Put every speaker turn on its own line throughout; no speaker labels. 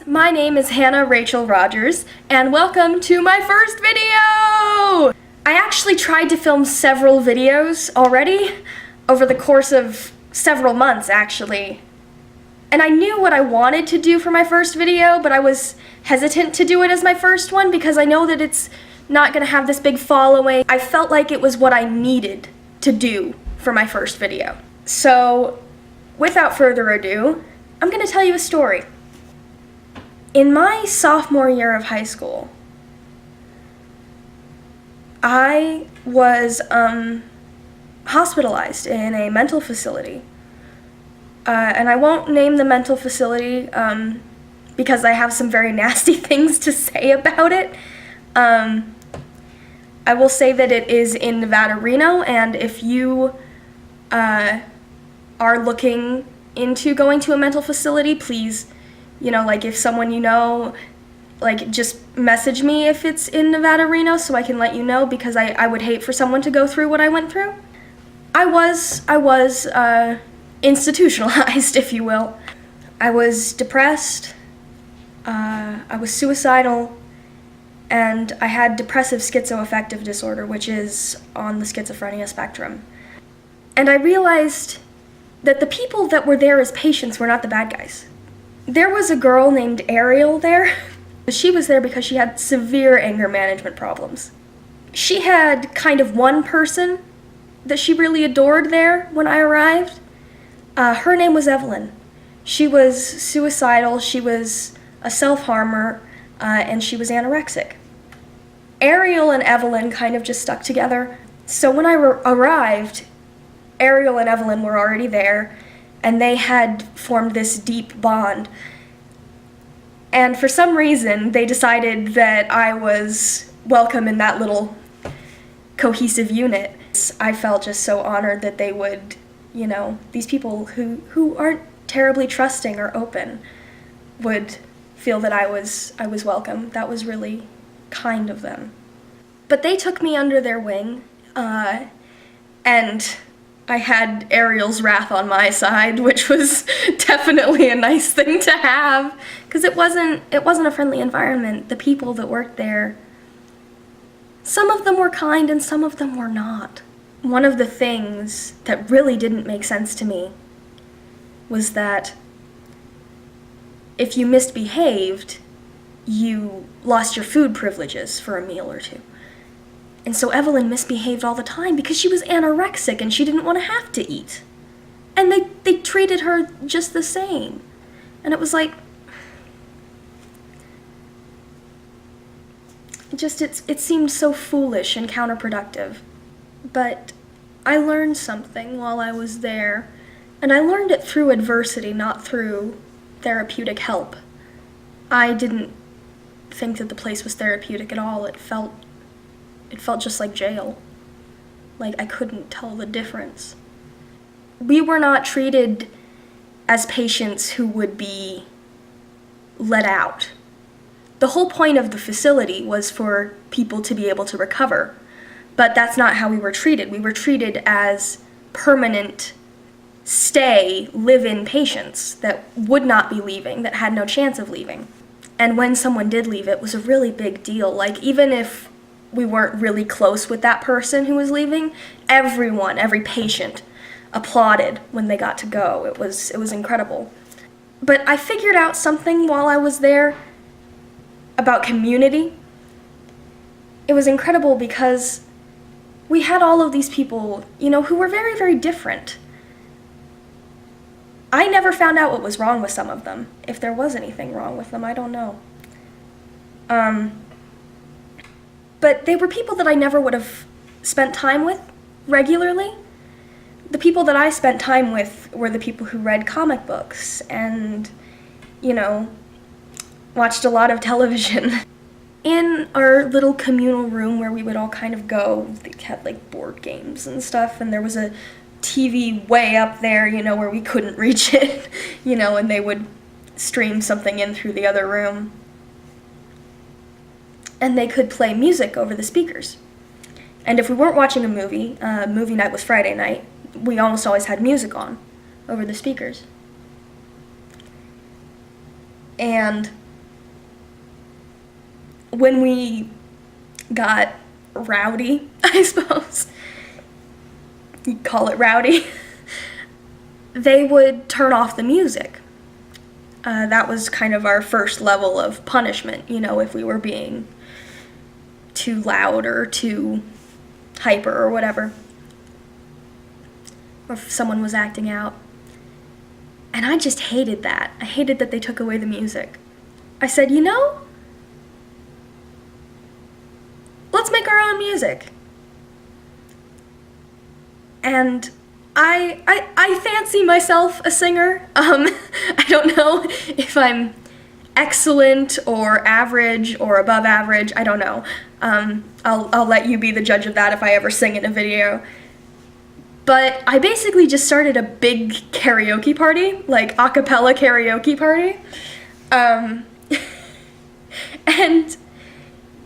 guys, my name is Hannah Rachel Rogers, and welcome to my first video! I actually tried to film several videos already, over the course of several months actually. And I knew what I wanted to do for my first video, but I was hesitant to do it as my first one because I know that it's not gonna have this big following. I felt like it was what I needed to do for my first video. So, without further ado, I'm gonna tell you a story. In my sophomore year of high school, I was hospitalized in a mental facility. And I won't name the mental facility because I have some very nasty things to say about it. I will say that it is in Nevada, Reno, and if you are looking into going to a mental facility, please, like if someone you know, like just message me if it's in Nevada, Reno, so I can let you know, because I would hate for someone to go through what I went through. I was institutionalized, if you will. I was depressed, I was suicidal, and I had depressive schizoaffective disorder, which is on the schizophrenia spectrum. And I realized that the people that were there as patients were not the bad guys. There was a girl named Ariel there. She was there because she had severe anger management problems. She had kind of one person that she really adored there when I arrived. Her name was Evelyn. She was suicidal, she was a self-harmer, and she was anorexic. Ariel and Evelyn kind of just stuck together. So when I arrived, Ariel and Evelyn were already there, and they had formed this deep bond. And for some reason, they decided that I was welcome in that little cohesive unit. I felt just so honored that they would, these people who aren't terribly trusting or open would feel that I was welcome. That was really kind of them. But they took me under their wing, and I had Ariel's wrath on my side, which was definitely a nice thing to have, because it wasn't a friendly environment. The people that worked there, some of them were kind and some of them were not. One of the things that really didn't make sense to me was that if you misbehaved, you lost your food privileges for a meal or two. And so Evelyn misbehaved all the time because she was anorexic and she didn't want to have to eat. And they treated her just the same. And it was like, it seemed so foolish and counterproductive. But I learned something while I was there, and I learned it through adversity, not through therapeutic help. I didn't think that the place was therapeutic at all. It felt just like jail. Like I couldn't tell the difference. We were not treated as patients who would be let out. The whole point of the facility was for people to be able to recover. But that's not how we were treated. We were treated as permanent stay, live-in patients that would not be leaving, that had no chance of leaving. And when someone did leave, it was a really big deal. Like, even if we weren't really close with that person who was leaving, every patient applauded when they got to go. It was incredible. But I figured out something while I was there about community. It was incredible because we had all of these people, who were very, very different. I never found out what was wrong with some of them. If there was anything wrong with them, I don't know. But they were people that I never would have spent time with regularly. The people that I spent time with were the people who read comic books and, watched a lot of television. In our little communal room where we would all kind of go, they had like board games and stuff, and there was a TV way up there, where we couldn't reach it, and they would stream something in through the other room. And they could play music over the speakers. And if we weren't watching a movie night was Friday night, we almost always had music on over the speakers. And when we got rowdy, I suppose, you call it rowdy, they would turn off the music. That was kind of our first level of punishment, if we were being too loud or too hyper or whatever, or if someone was acting out. And I just hated that. I hated that they took away the music. I said, let's make our own music. And I fancy myself a singer. I don't know if I'm excellent or average or above average. I don't know. I'll let you be the judge of that if I ever sing in a video. But I basically just started a big karaoke party, like a cappella karaoke party. And,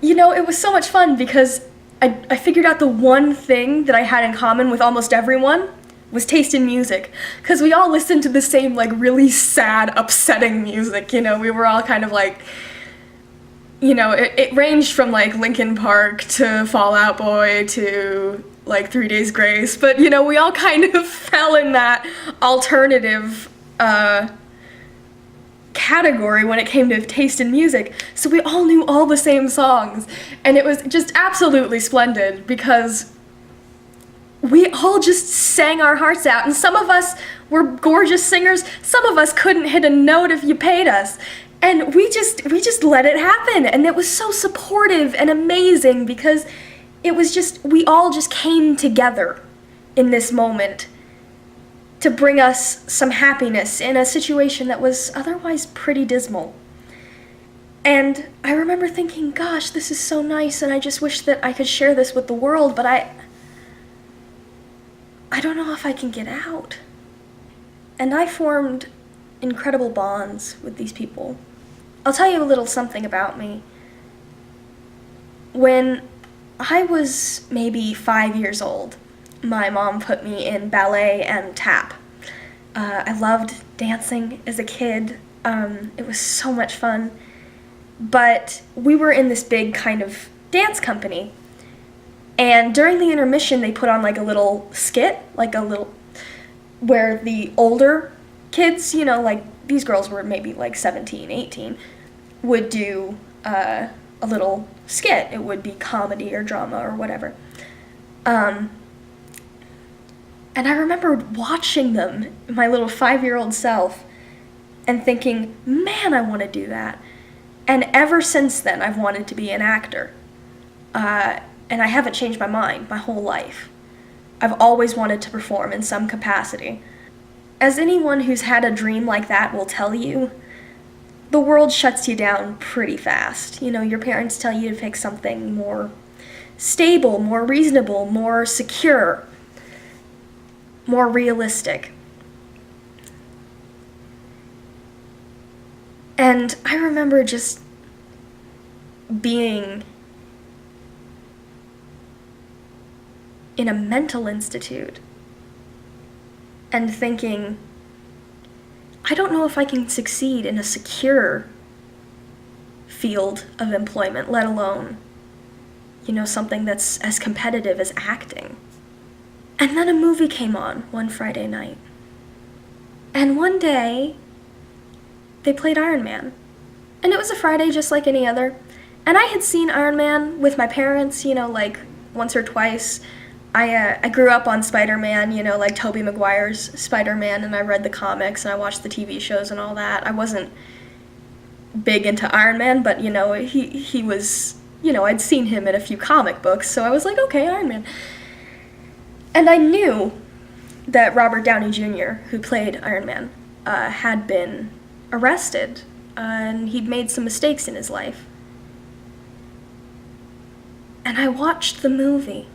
it was so much fun because I figured out the one thing that I had in common with almost everyone was taste in music. Because we all listened to the same, really sad, upsetting music, We were all kind of it ranged from, Linkin Park to Fall Out Boy to, 3 Days Grace. But, we all kind of fell in that alternative category when it came to taste in music. So we all knew all the same songs. And it was just absolutely splendid because we all just sang our hearts out. And some of us were gorgeous singers. Some of us couldn't hit a note if you paid us. And we just let it happen. And it was so supportive and amazing because it was we all just came together in this moment to bring us some happiness in a situation that was otherwise pretty dismal. And I remember thinking, gosh, this is so nice, and I just wish that I could share this with the world, but I don't know if I can get out. And I formed incredible bonds with these people. I'll tell you a little something about me. When I was maybe 5 years old, my mom put me in ballet and tap. I loved dancing as a kid. It was so much fun. But we were in this big kind of dance company. And during the intermission, they put on a little skit, where the older kids, these girls were maybe 17, 18, would do a little skit. It would be comedy or drama or whatever. And I remember watching them, my little 5-year-old self, and thinking, man, I want to do that. And ever since then, I've wanted to be an actor. And I haven't changed my mind my whole life. I've always wanted to perform in some capacity. As anyone who's had a dream like that will tell you, the world shuts you down pretty fast. Your parents tell you to pick something more stable, more reasonable, more secure, more realistic. And I remember just being in a mental institute and thinking, I don't know if I can succeed in a secure field of employment, let alone, something that's as competitive as acting. And then a movie came on one Friday night. And one day, they played Iron Man. And it was a Friday just like any other. And I had seen Iron Man with my parents, once or twice. I grew up on Spider-Man, Tobey Maguire's Spider-Man, and I read the comics and I watched the TV shows and all that. I wasn't big into Iron Man, but, he was, I'd seen him in a few comic books, so I was like, okay, Iron Man. And I knew that Robert Downey Jr., who played Iron Man, had been arrested, and he'd made some mistakes in his life. And I watched the movie,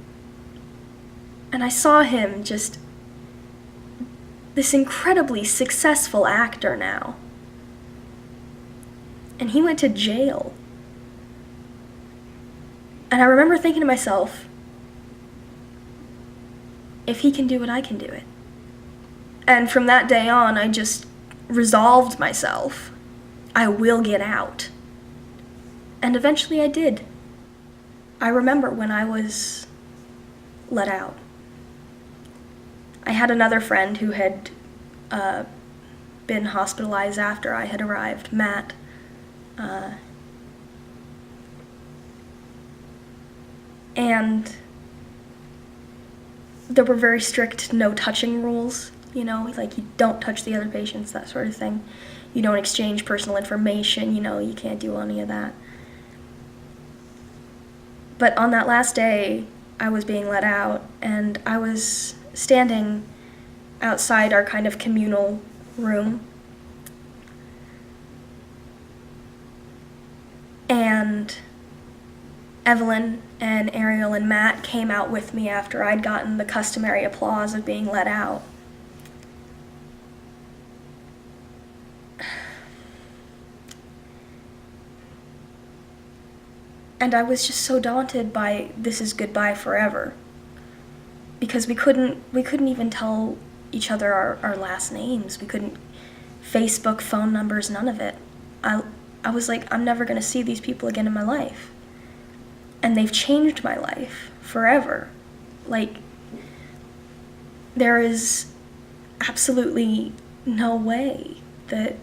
and I saw him just this incredibly successful actor now. And he went to jail. And I remember thinking to myself, if he can do it, I can do it. And from that day on, I just resolved myself, I will get out. And eventually I did. I remember when I was let out. I had another friend who had been hospitalized after I had arrived, Matt. And there were very strict no touching rules, you know, like you don't touch the other patients, that sort of thing. You don't exchange personal information, you know, you can't do any of that. But on that last day, I was being let out, and I was standing outside our kind of communal room. And Evelyn and Ariel and Matt came out with me after I'd gotten the customary applause of being let out. And I was just so daunted by this is goodbye forever. Because we couldn't even tell each other our last names. We couldn't Facebook, phone numbers, none of it. I was like, I'm never gonna see these people again in my life. And they've changed my life forever. Like, there is absolutely no way that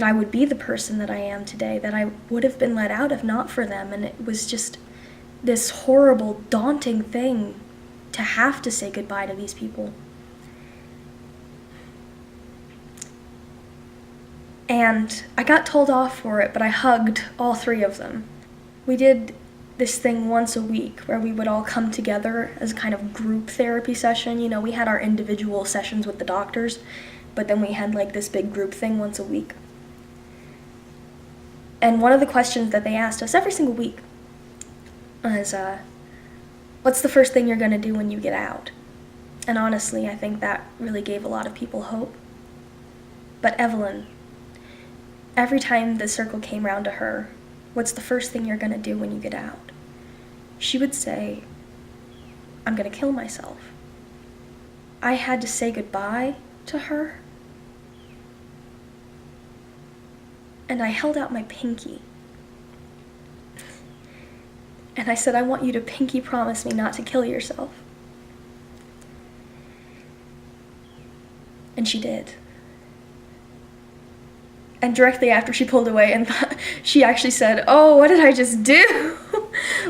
I would be the person that I am today, that I would have been let out if not for them. And it was just this horrible, daunting thing to have to say goodbye to these people. And I got told off for it, but I hugged all three of them. We did this thing once a week where we would all come together as a kind of group therapy session. You know, we had our individual sessions with the doctors, but then we had like this big group thing once a week. And one of the questions that they asked us every single week was, what's the first thing you're gonna do when you get out? And honestly, I think that really gave a lot of people hope. But Evelyn, every time the circle came round to her, what's the first thing you're gonna do when you get out? She would say, I'm gonna kill myself. I had to say goodbye to her, and I held out my pinky. And I said, I want you to pinky promise me not to kill yourself. And she did. And directly after she pulled away, and she actually said, oh, what did I just do?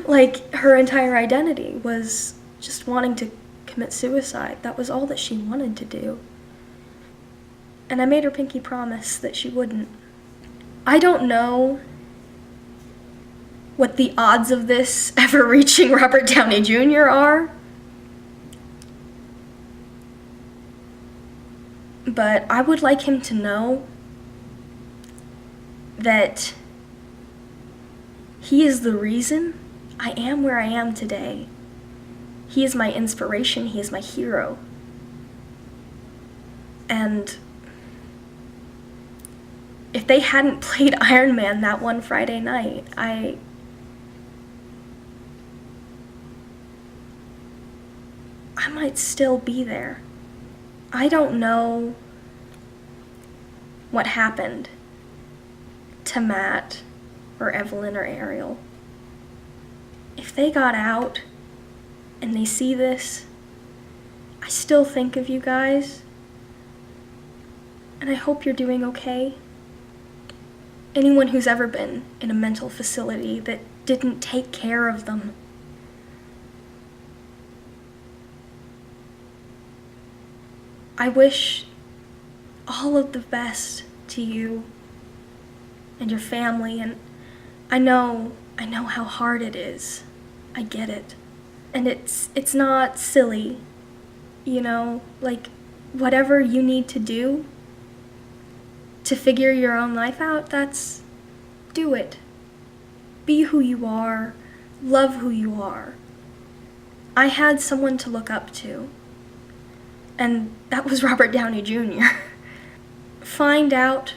Like, her entire identity was just wanting to commit suicide. That was all that she wanted to do. And I made her pinky promise that she wouldn't. I don't know what the odds of this ever reaching Robert Downey Jr. are, but I would like him to know that he is the reason I am where I am today. He is my inspiration, he is my hero. And if they hadn't played Iron Man that one Friday night, I might still be there. I don't know what happened to Matt or Evelyn or Ariel. If they got out and they see this, I still think of you guys, and I hope you're doing okay. Anyone who's ever been in a mental facility that didn't take care of them, I wish all of the best to you and your family, and I know how hard it is. I get it. And it's not silly, you know, like whatever you need to do to figure your own life out, do it. Be who you are, love who you are. I had someone to look up to, and that was Robert Downey Jr. Find out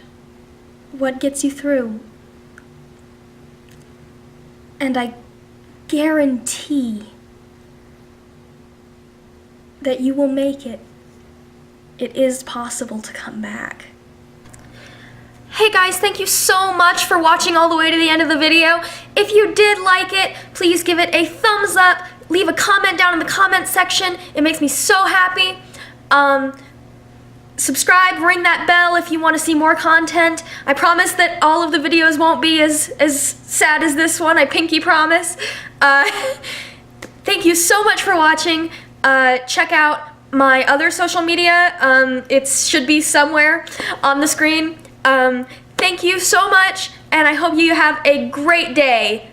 what gets you through. And I guarantee that you will make it. It is possible to come back. Hey guys, thank you so much for watching all the way to the end of the video. If you did like it, please give it a thumbs up. Leave a comment down in the comment section. It makes me so happy. Subscribe, ring that bell if you want to see more content. I promise that all of the videos won't be as sad as this one. I pinky promise. Thank you so much for watching. Check out my other social media. It should be somewhere on the screen. Thank you so much, and I hope you have a great day.